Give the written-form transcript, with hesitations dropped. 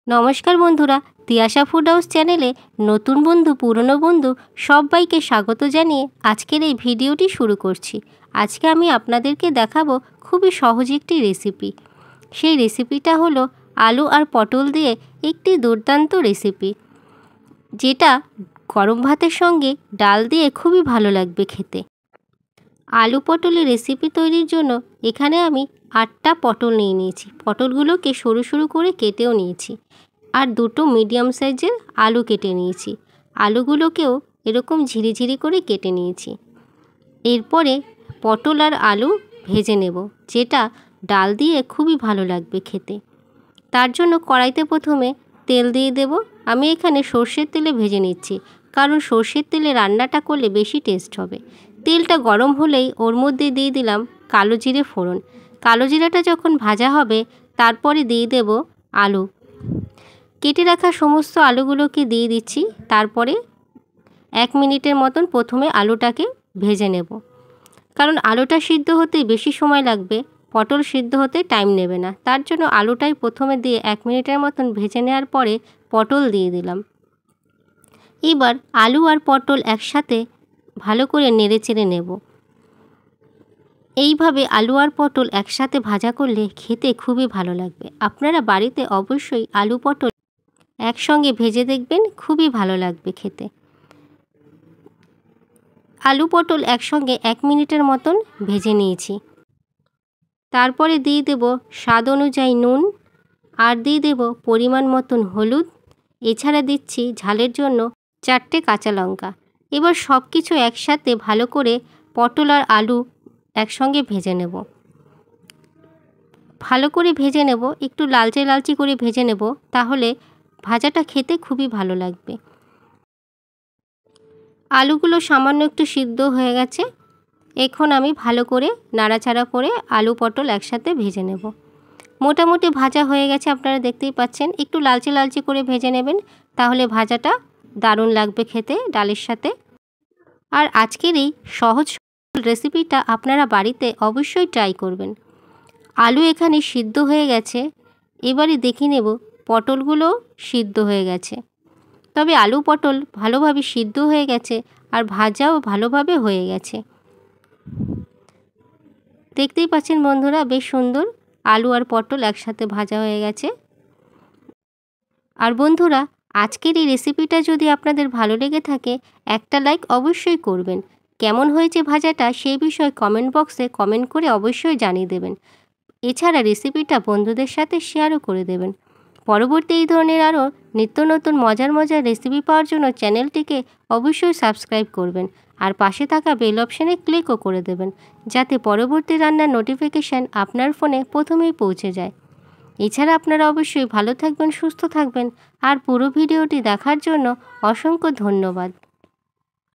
নমস্কার বন্ধুরা, Tiyasha food house চ্যানেলে নতুন বন্ধু পুরনো বন্ধু সবাইকে স্বাগত জানিয়ে আজকের এই ভিডিওটি শুরু করছি। আজকে আমি আপনাদেরকে দেখাবো খুবই সহজ একটি রেসিপি। সেই রেসিপিটা হলো আলু আর পটল দিয়ে একটি দুর্দান্ত রেসিপি, যেটা গরম ভাতের সঙ্গে ডাল দিয়ে খুবই ভালো লাগবে খেতে। আলু পটলের রেসিপি তৈরির জন্য এখানে আমি 8টা পটল নিয়ে নিয়েছি। পটলগুলোকে সরু সরু করে কেটেও নিয়েছি। আর দুটো মিডিয়াম সাইজের আলু কেটে নিয়েছি। আলুগুলোকেও এরকম ঝিরিঝিরি করে কেটে নিয়েছি। এরপরে পটল আর আলু ভেজে নেব, যেটা ডাল দিয়ে খুবই ভালো লাগবে খেতে। তার জন্য কড়াইতে প্রথমে তেল দিয়ে দেব। আমি এখানে সর্ষের তেলে ভেজে নিচ্ছি, কারণ সর্ষের তেলে রান্নাটা করলে বেশি টেস্ট হবে। তেলটা গরম হলেই ওর মধ্যে দিয়ে দিলাম কালো জিরে ফোড়ন। কালো জিরাটা যখন ভাজা হবে তারপরে দিয়ে দেব আলু। কেটে রাখা সমস্ত আলুগুলোকে দিয়ে দিচ্ছি। তারপরে 1 মিনিটের মতন প্রথমে আলুটাকে ভেজে নেব, কারণ আলুটা সিদ্ধ হতে বেশি সময় লাগবে, পটল সিদ্ধ হতে টাইম নেবে না। তার জন্য আলুটাই প্রথমে দিয়ে 1 মিনিটের মতন ভেজে নেওয়ার পরে পটল দিয়ে দিলাম। এবার আলু আর পটল একসাথে ভালো করে নেড়েচেড়ে নেব। এইভাবে আলু আর পটল একসাথে ভাজা করলে খেতে খুবই ভালো লাগবে। আপনারা বাড়িতে অবশ্যই আলু পটল একসঙ্গে ভেজে দেখবেন, খুবই ভালো লাগবে খেতে। আলু পটল একসঙ্গে 1 মিনিটের মতন ভেজে নিয়েছি। তারপরে দিয়ে দেব স্বাদ অনুযায়ী নুন, আর দিয়ে দেব পরিমাণ মতন হলুদ। এছাড়া দিচ্ছি ঝালের জন্য 4টে কাঁচা লঙ্কা। এবার সব কিছু একসাথে ভালো করে পটল আর আলু একসঙ্গে ভেজে নেব। ভালো করে ভেজে নেব, একটু লালচে লালচে করে ভেজে নেব, তাহলে ভাজাটা খেতে খুবই ভালো লাগবে। আলুগুলো সামান্য একটু সিদ্ধ হয়ে গেছে। এখন আমি ভালো করে নাড়াচাড়া করে আলু পটল একসাথে ভেজে নেব। মোটামুটি ভাজা হয়ে গেছে, আপনারা দেখতেই পাচ্ছেন। একটু লালচে লালচে করে ভেজে নেবেন, তাহলে ভাজাটা দারুণ লাগবে খেতে ডালের সাথে। আর আজকের এই সহজ রেসিপিটা আপনারা বাড়িতে অবশ্যই ট্রাই করবেন। আলু এখানে সিদ্ধ হয়ে গেছে। এবারে দেখে নেব পটলগুলো সিদ্ধ হয়ে গেছে। তবে আলু পটল ভালোভাবে সিদ্ধ হয়ে গেছে আর ভাজাও ভালোভাবে হয়ে গেছে। দেখতেই পাচ্ছেন বন্ধুরা, বেশ সুন্দর আলু আর পটল একসাথে ভাজা হয়ে গেছে। আর বন্ধুরা, আজকের এই রেসিপিটা যদি আপনাদের ভালো লেগে থাকে, একটা লাইক অবশ্যই করবেন। কেমন হয়েছে ভাজাটা সেই বিষয়ে কমেন্ট বক্সে কমেন্ট করে অবশ্যই জানিয়ে দেবেন। এছাড়া রেসিপিটা বন্ধুদের সাথে শেয়ারও করে দেবেন। পরবর্তী এই ধরনের আরও নিত্য নতুন মজার মজার রেসিপি পাওয়ার জন্য চ্যানেলটিকে অবশ্যই সাবস্ক্রাইব করবেন, আর পাশে থাকা বেল অপশানে ক্লিকও করে দেবেন, যাতে পরবর্তী রান্নার নোটিফিকেশান আপনার ফোনে প্রথমেই পৌঁছে যায়। এছাড়া আপনারা অবশ্যই ভালো থাকবেন, সুস্থ থাকবেন, আর পুরো ভিডিওটি দেখার জন্য অসংখ্য ধন্যবাদ।